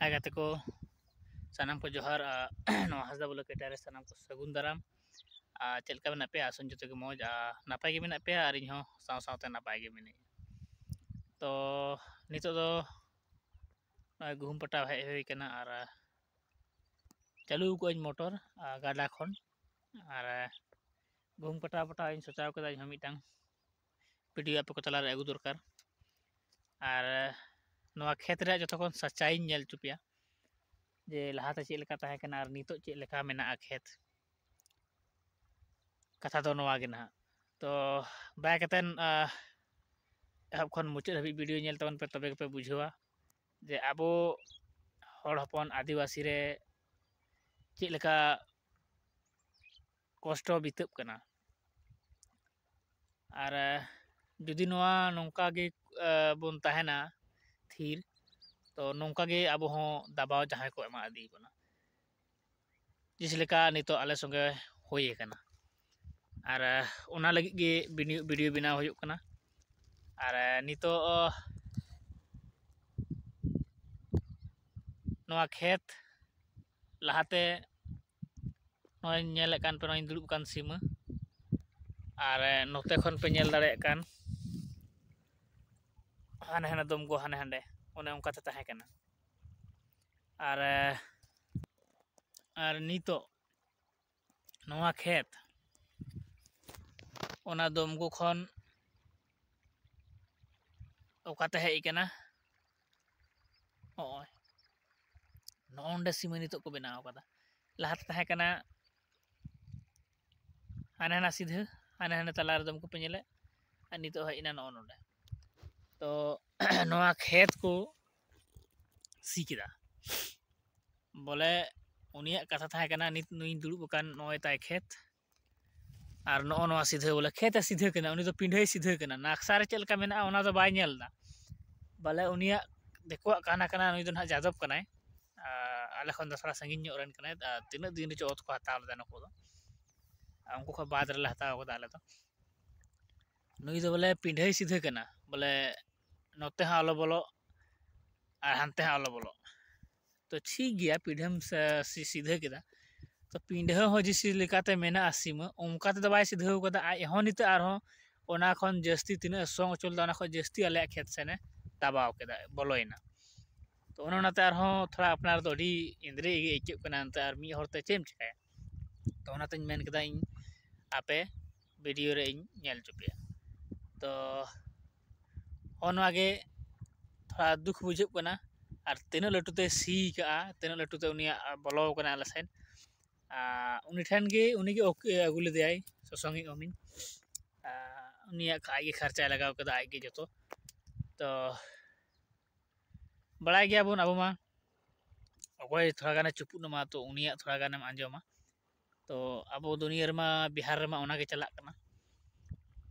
हाय गाते को सानाम को जोहार नो हसदा बोले केटारे सानाम को सगुन दाराम चलका में पे आसन जो मौज नापाय के मेना पे और इन साव सावते नापाय के मिनी तो नितो दो गुहुम पटाव हेज हुई कना और चालू को मोटर गाडा खन और गुहुम पटाव पटाव इन सोचाव कदा इन मिटांग वीडियो पे को तला रे अगु दरकार और नवा खेत रे जतो कोन सच्चाई नेल चुपिया जे लहाते चेक लेका ताहे कना और नितो चेक लेका मेना खेत कथा तो नवा गे ना तो बाय कतन एहब खन मुचाद हाबी वीडियो नेल तबन पे तबे पे बुझवा जे आबो हर हपन आदिवासी रे चेक लेका कष्ट बितब कना और जुदी नवा नौका गे बन ताहेना थीर तो नौका गे अब हो दबाव जहां को एमा आदि बना जिसलेका नितो आले संगे होय कना और ओना लगी गे वीडियो बनाव होय कना और नितो नवा खेत लहाते नय नेल कान पे नय दुड़ुब कान सीमा और नोते खन पे नेल दाड़े कान हाने हाने दम गो हाने हांडे ओने उनका ते ताहे कना और नितो नवा खेत ओना दमगो खन ओकाते हेज कना ओय नोंडे सीमा नितो को बनाव कदा लहाते ताहे कना हाने हाना सीधा हाने हाने तलार दम को पे नेले और नितो हेजना नो नोंडे तो नवा खेत को सी किदा बोले उनिया कथा ताहे कना नित नुई दुड़ुब कान नय ताय खेत और नो नवा सीधा बोले खेत सीधा कना उनी तो पिंढे सीधा कना नाक्सा रे चेलका मेना ओना तो बाय नेलदा बोले उनिया देखो काना काना नुई तो ना जादव कनाय आले खन दसरा संगिन ᱧᱚᱜ ᱨᱮᱱ कनाय तिना दिन रे ओत को हताव लेदा नको दो उनको को बाद रे हताव को आले तो नुई तो बोले पिंढे सीधा कना बोले नोते हा आलो बोलो और हानते हा आलो बोलो तो ठीक गया पिंढम सीधा केदा तो पिंढे हो जिसी लेकाते मेना सीमा उनका ते बाय सीधा कदा आज हो निते आरो ओना खन जस्ती तिना सोंग चल दा ओना खन जस्ती आले खेत सेने दबाव केदा बोलोइना तो ओनाते आरो थोड़ा अपनार तो अडी इंद्रे गे इके कना अंते आर मी होरते चेम चिकाय तो ओनातेñ मेन केदा इन आपे वीडियो रे इन नेल चुपिया तो ओनवागे थोड़ा दुख बुझब कना और तीना लटुते सी का तीना लटुते उनिया बोलो कना आले सेन उनी ठन गे अगु लेदेय ससंगी अमिन उनिया आगे खर्चा लगाव कदा आगे जतो तो बड़ा गया बन अब मा अकोय थोड़ा गाने चुपुन मा तो उनिया थोड़ा गाने आंजमा तो अब दुनिया रमा बिहार रमा ओना गे चला कना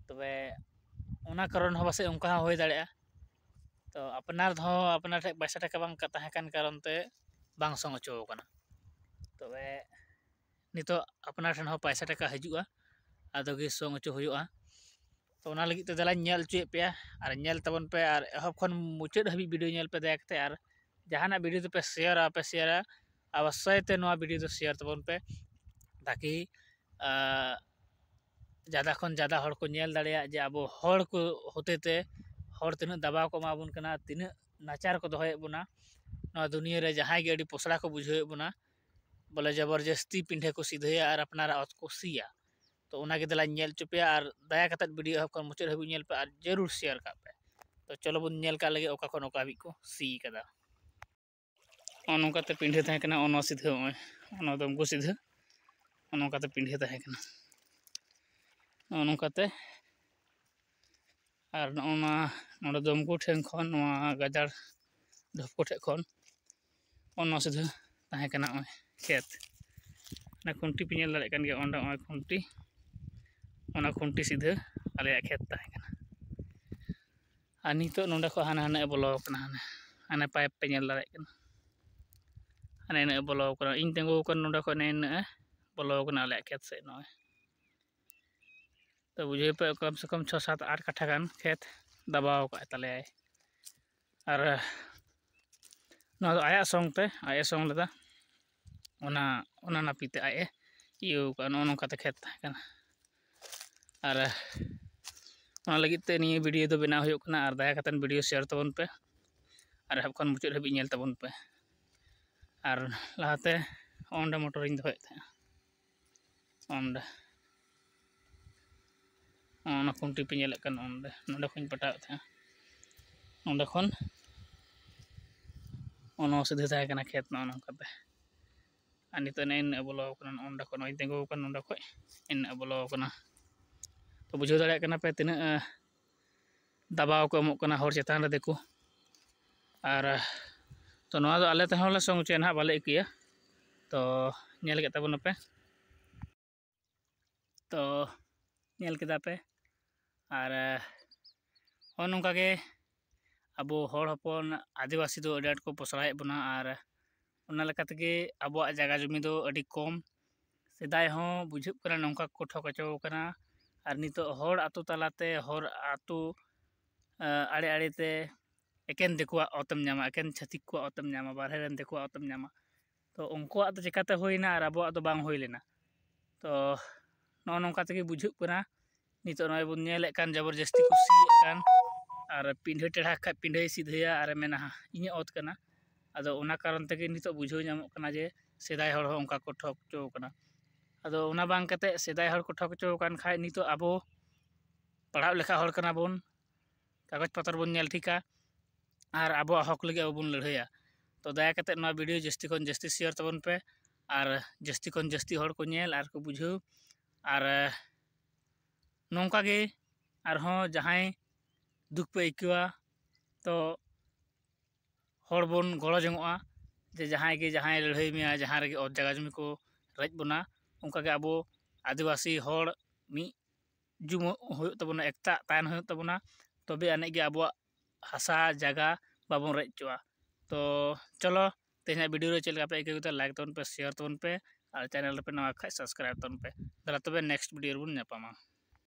तबे ओना कारण हो बसे उनका होय दाड़े तो अपनार धो अपना ठे पैसा टका बांग ताहे कान कारण ते बांग संग चो कना तबे नितो अपना ठन हो पैसा टका हजुआ आदो गे संग चो होयुआ तो ओना लगी ते दला नेल चुए पे और नेल तबन पे और एहब खन मुचाद हाबी वीडियो नेल पे देखते और जहाना वीडियो तो पे शेयर अवश्य ते नवा वीडियो तो शेयर तबन पे ताकि ज़्यादा खन ज़्यादा हड़ को नेल दाड़िया जे अब हड़ को होते ते हड़ तिना दबाव को माबुन कना तिना नाचार को दोहय बुना नवा दुनिया रे जहां गे अडी पोसड़ा को बुझे बुना बोले जबरदस्ती पिंढे को सीधे और अपनारा अत को सिया तो ओना गे दला नेल चुपे और दया कतत वीडियो हब खन मुचाद हाबी नेल पे और जरूर शेयर का पे तो चलो बुन नेल का लगे ओका खन ओका हाबी को सी कदा ओनोकाते पिंढे ताहे कना ओनो सीधे ओनो दम को सीधे ओनोकाते पिंढे ताहे कना ओनोकाते और नोना नोडे दमको ठेन खन नवा गजार धपको ठे खन ओनो सीधे ताहे कना खेत ना खुंटी पिनेल दाड़े कान गे ओंडा खुंटी ओना खुंटी सीधे आले खेत ताहे कना और नितो नोंडे को हाने हाने बोलो कना हाने पाइप पे नेल दाड़े कना हाने ने बोलो कना इन तेंगो कन नोंडे को ने बोलो कना आले खेत से नय तो बुझे पे कम से कम 6 7 8 कट्ठा गान खेत दबाव का तले और ᱱᱚᱣᱟ ᱫᱚ ᱟᱭᱟᱜ ᱥᱚᱝ ᱛᱮ ᱟᱡ ᱮ ᱥᱚᱝ ᱞᱮᱫᱟ, ᱚᱱᱟ ᱱᱟᱹᱯᱤᱛᱮ ᱟᱡ ᱮ ᱤᱭᱟᱹᱣ ᱠᱟᱜᱼᱟ, ᱱᱚᱜᱼᱚ ᱱᱚᱝᱠᱟᱛᱮ ᱠᱷᱮᱛ ᱛᱟᱦᱮᱸ ᱠᱟᱱᱟ᱾ ᱟᱨ ᱚᱱᱟ ᱞᱟᱹᱜᱤᱫ ᱛᱮ ᱱᱤᱭᱟᱹ ᱵᱷᱤᱰᱤᱭᱳ ᱫᱚ ᱵᱮᱱᱟᱣ ᱦᱩᱭᱩᱜ ᱠᱟᱱᱟ, ᱟᱨ ᱫᱟᱭᱟ ᱠᱟᱛᱮᱫ ᱵᱷᱤᱰᱤᱭᱳ ᱥᱮᱭᱟᱨ ᱛᱟᱵᱚᱱ ᱯᱮ ᱟᱨ ᱮᱦᱚᱵ ᱠᱷᱚᱱ ᱢᱩᱪᱟᱹᱫ ᱦᱟᱹᱵᱤᱡ ᱧᱮᱞ ᱛᱟᱵᱚᱱ ᱯᱮ᱾ ᱟᱨ ᱞᱟᱦᱟᱛᱮ ᱚᱸᱰᱮ ᱢᱚᱴᱚᱨᱤᱧ ᱫᱚᱦᱚᱭᱮᱫ ᱛᱟᱦᱮᱸᱜᱼᱟ, ᱚᱱᱟ ᱠᱷᱩᱱᱴᱤ ᱯᱮ ᱧᱮᱞᱮᱫ ᱠᱟᱱ ᱱᱚᱸᱰᱮ ᱠᱷᱚᱱᱤᱧ ᱯᱟᱴᱟᱣᱮᱫ ᱛᱟᱦᱮᱸᱜᱼᱟ, ᱱᱚᱸᱰᱮ ᱠᱷᱚᱱ ᱚᱱᱟ ᱥᱤᱫᱷᱟᱹ ᱛᱟᱦᱮᱸ ᱠᱟᱱᱟ ᱠᱷᱮᱛ, ᱱᱚᱜᱼᱚ ᱱᱚᱝᱠᱟᱛᱮ᱾ ᱟᱨ ᱱᱤᱛᱚᱜ ᱤᱱᱟᱹᱜ ᱵᱚᱞᱚ ᱠᱟᱱᱟ, ᱱᱚᱸᱰᱮ ᱠᱷᱚᱱ ᱱᱚᱜᱼᱚᱭ ᱛᱤᱸᱜᱩ ᱟᱠᱟᱱ ᱱᱚᱸᱰᱮ ᱠᱷᱚᱡ ᱤᱱᱟᱹᱜ ᱵᱚᱞᱚ ᱠᱟᱱᱟ᱾ ᱛᱚ ᱵᱩᱡᱷᱟᱹᱣ ᱫᱟᱲᱮᱭᱟᱜ ᱠᱟᱱᱟ ᱯᱮ ᱛᱤᱱᱟᱹᱜ ᱫᱟᱵᱟᱣ ᱠᱚ ᱮᱢᱚᱜ ᱠᱟᱱᱟ ᱦᱚᱲ ᱪᱮᱛᱟᱱ ᱨᱮ ᱫᱤᱠᱩ᱾ ᱟᱨ ᱛᱚ ᱱᱚᱣᱟ ᱫᱚ ᱟᱞᱮ ᱛᱮᱦᱚᱸ ᱞᱮ ᱥᱚᱝ ᱦᱚᱪᱚᱭᱟ ᱱᱟᱦᱟᱜ, ᱵᱟᱞᱮ ᱤᱠᱟᱹᱭᱟ᱾ ᱛᱚ ᱧᱮᱞ ᱠᱮᱫ ᱛᱟᱵᱚᱱᱟᱯᱮ, ᱛᱚ ᱧᱮᱞ ᱠᱮᱫᱟ ᱯᱮ᱾ ᱟᱨ ᱦᱚᱸᱜᱼᱚ ᱱᱚᱝᱠᱟ ᱜᱮ ᱟᱵᱚ ᱦᱚᱲ ᱦᱚᱯᱚᱱ ᱟᱹᱫᱤᱵᱟᱹᱥᱤ ᱫᱚ ᱟᱹᱰᱤ ᱟᱸᱴ ᱠᱚ ᱯᱚᱥᱲᱟᱭᱮᱫ ᱵᱚᱱᱟ, ᱟᱨ ᱚᱱᱟ ᱞᱮᱠᱟ ᱛᱮᱜᱮ ᱟᱵᱚᱣᱟᱜ ᱡᱟᱭᱜᱟ ᱡᱩᱢᱤ ᱫᱚ ᱟᱹᱰි ᱠᱚᱢ᱾ ᱥᱮᱫᱟᱭ ᱦᱚᱸ ᱵᱩᱡᱷᱟᱹᱜ ᱠᱟᱱᱟ ᱱᱚᱝᱠᱟ ᱠᱚ ᱴᱷᱚᱠ ᱦᱚᱪᱚ ᱠᱟᱱᱟ, ᱟᱨ ᱱᱤᱛᱚᱜ ᱦᱚᱲ ᱟᱛᱳ ᱛᱟᱞᱟᱛᱮ, ᱦᱚᱲ ᱟᱛᱳ ᱟᱲᱮ ᱟᱲᱮᱛᱮ ᱮᱠᱮᱱ ᱫᱤᱠᱩᱣᱟᱜ ᱚᱛᱮᱢ ᱧᱟᱢᱟ, ᱮᱠᱮᱱ ᱪᱷᱟᱹᱛᱤᱠ ᱠᱚᱣᱟᱜ ᱚᱛᱮᱢ ᱧᱟᱢᱟ, ᱵᱟᱨᱦᱮ ᱨᱮᱱ ᱫᱤᱠᱩᱣᱟᱜ ᱚᱛᱮᱢ ᱧᱟᱢᱟ᱾ ᱛᱚ ᱩᱱᱠᱩᱣᱟᱜ ᱫᱚ ᱪᱤᱠᱟᱛᱮ ᱦᱩᱭᱱᱟ ᱟᱨ ᱟᱵᱚᱣᱟᱜ ᱫᱚ ᱵᱟᱝ ᱦᱩᱭ ᱞᱮᱱᱟ? ᱛᱚ ᱱᱚᱜᱼᱚ ᱱᱚᱝᱠᱟ ᱛᱮᱜᱮ ᱵᱩᱡᱷᱟᱹᱜ ᱠᱟᱱᱟ᱾ ᱱᱤᱛᱚᱜ ᱱᱚᱜᱼᱚᱭ ᱵᱚᱱ ᱧᱮᱞᱮᱫ ᱠᱟᱱ ᱡᱚᱵᱚᱨ ᱡᱟᱹᱥᱛᱤ ᱠᱚ ᱥᱤᱭᱮᱫ ᱠᱟᱱ, ᱟᱨ ᱯᱤᱸᱰᱷᱟᱹ ᱴᱮᱲᱟᱠ ᱠᱷᱟᱡ ᱯᱤᱸᱰᱷᱟᱹᱭ ᱥᱤᱫᱷᱟᱹᱭᱟ ᱟᱨᱮ ᱢᱮᱱᱟ ᱤᱧᱟᱹᱜ ᱚᱛ ᱠᱟᱱᱟ᱾ ᱟᱫᱚ ᱚᱱᱟ ᱠᱟᱨᱚᱱ ᱛᱮᱜᱮ ᱱᱤᱛᱚᱜ ᱵᱩᱡᱷᱟᱹᱣ ᱧᱟᱢᱚᱜ ᱠᱟᱱᱟ ᱡᱮ ᱥᱮᱫᱟᱭ ᱦᱚᱲ ᱦᱚᱸ ᱚᱱᱠᱟ ᱠᱚ ᱴᱷᱚᱠ ᱦᱚᱪᱚ ᱠᱟᱱᱟ᱾ ᱟᱫᱚ ᱚᱱᱟ ᱵᱟᱝ ᱠᱟᱛᱮᱫ ᱥᱮᱫᱟᱭ ᱦᱚᱲ ᱠᱚ ᱴᱷᱚᱠ ᱦᱚᱪᱚ ᱟᱠᱟᱱ ᱠᱷᱟᱡ ᱱᱤᱛᱚᱜ ᱟᱵᱚ ᱯᱟᱲᱦᱟᱜ ᱞᱮᱠᱷᱟ ᱦᱚᱲ ᱠᱟᱱᱟ ᱵᱚᱱ, ᱠᱟᱜᱚᱡᱽ ᱯᱚᱛᱨᱚ ᱵᱚᱱ ᱧᱮᱞ ᱴᱷᱤᱠᱟ, ᱟᱨ ᱟᱵᱚᱣᱟᱜ ᱦᱚᱠ ᱞᱟᱹᱜᱤᱫ ᱟᱵᱚ ᱵᱚᱱ ᱞᱟᱹᱲᱦᱟᱹᱭᱟ᱾ ᱛᱚ ᱫᱟᱭᱟ ᱠᱟᱛᱮᱫ ᱱᱚᱣᱟ ᱵᱷᱤᱰᱤᱭᱳ ᱡᱟᱹᱥᱛᱤ ᱠᱷᱚᱱ ᱡᱟᱹᱥᱛᱤ ᱥᱮᱭᱟᱨ ᱛᱟᱵᱚᱱ ᱯᱮ, ᱟᱨ ᱡᱟᱹᱥᱛᱤ ᱠᱷᱚᱱ ᱡᱟᱹᱥᱛᱤ ᱦᱚᱲ ᱠᱚ ᱧᱮᱞ ᱟᱨ ᱠᱚ ᱵᱩᱡᱷᱟᱹᱣ᱾ ᱟᱨ ᱱᱚᱝᱠᱟ ᱜᱮ ᱟᱨᱦᱚᱸ ᱡᱟᱦᱟᱸᱭ ᱫᱩᱠ ᱯᱮ ᱟᱹᱭᱠᱟᱹᱣᱟ, ᱛᱚ ᱦᱚᱲ ᱵᱚᱱ ᱜᱚᱲᱚ ᱡᱚᱝᱚᱜᱼᱟ, ᱡᱮ ᱡᱟᱦᱟᱸᱭ ᱜᱮ ᱡᱟᱦᱟᱸᱭ ᱞᱟᱹᱲᱦᱟᱹᱭ ᱢᱮᱭᱟ, ᱡᱟᱦᱟᱸ ᱨᱮᱜᱮ ᱚᱛ ᱡᱟᱭᱜᱟ ᱡᱩᱢᱤ ᱠᱚ ᱨᱮᱡ ᱵᱚᱱᱟ, ᱚᱱᱠᱟᱜᱮ ᱟᱵᱚ ᱟᱹᱫᱤᱵᱟᱹᱥᱤ ᱦᱚᱲ ᱢᱤᱫ ᱡᱩᱢᱩᱜ ᱦᱩᱭᱩᱜ ᱛᱟᱵᱚᱱᱟ, ᱮᱠᱛᱟ ᱛᱟᱦᱮᱱ ᱦᱩᱭᱩᱜ ᱛᱟᱵᱚᱱᱟ, ᱛᱚᱵᱮ ᱟᱹᱱᱤᱡ ᱜᱮ ᱟᱵᱚᱣᱟᱜ ᱦᱟᱥᱟ ᱡᱟᱭᱜᱟ ᱵᱟᱵᱚᱱ ᱨᱮᱡ ᱦᱚᱪᱚᱜᱼᱟ᱾ ᱛᱚ ᱪᱚᱞᱚ ᱛᱮᱦᱮᱧᱟᱜ ᱵᱷᱤᱰᱤᱭᱳ ᱨᱮ ᱪᱮᱫ ᱞᱮᱠᱟ ᱯᱮ ᱟᱹᱭᱠᱟᱹᱣ ᱠᱮᱫᱟ, ᱞᱟᱭᱤᱠ ᱛᱟᱵᱚᱱ ᱯᱮ, ᱥᱮᱭᱟᱨ ᱛᱟᱵᱚᱱ ᱯᱮ, ᱟᱨ ᱪᱮᱱᱮᱞ ᱨᱮᱯᱮ ᱱᱟᱣᱟ ᱠᱷᱟᱡ ᱥᱟᱵᱥᱠᱨᱟᱭᱤᱵ ᱛᱟᱵᱚᱱ ᱯᱮ᱾ ᱛᱚᱵᱮ ᱱᱮᱠᱥᱴ ᱵᱷᱤᱰᱤᱭᱳ ᱨᱮᱵᱚᱱ ᱧᱟᱯᱟᱢᱟ᱾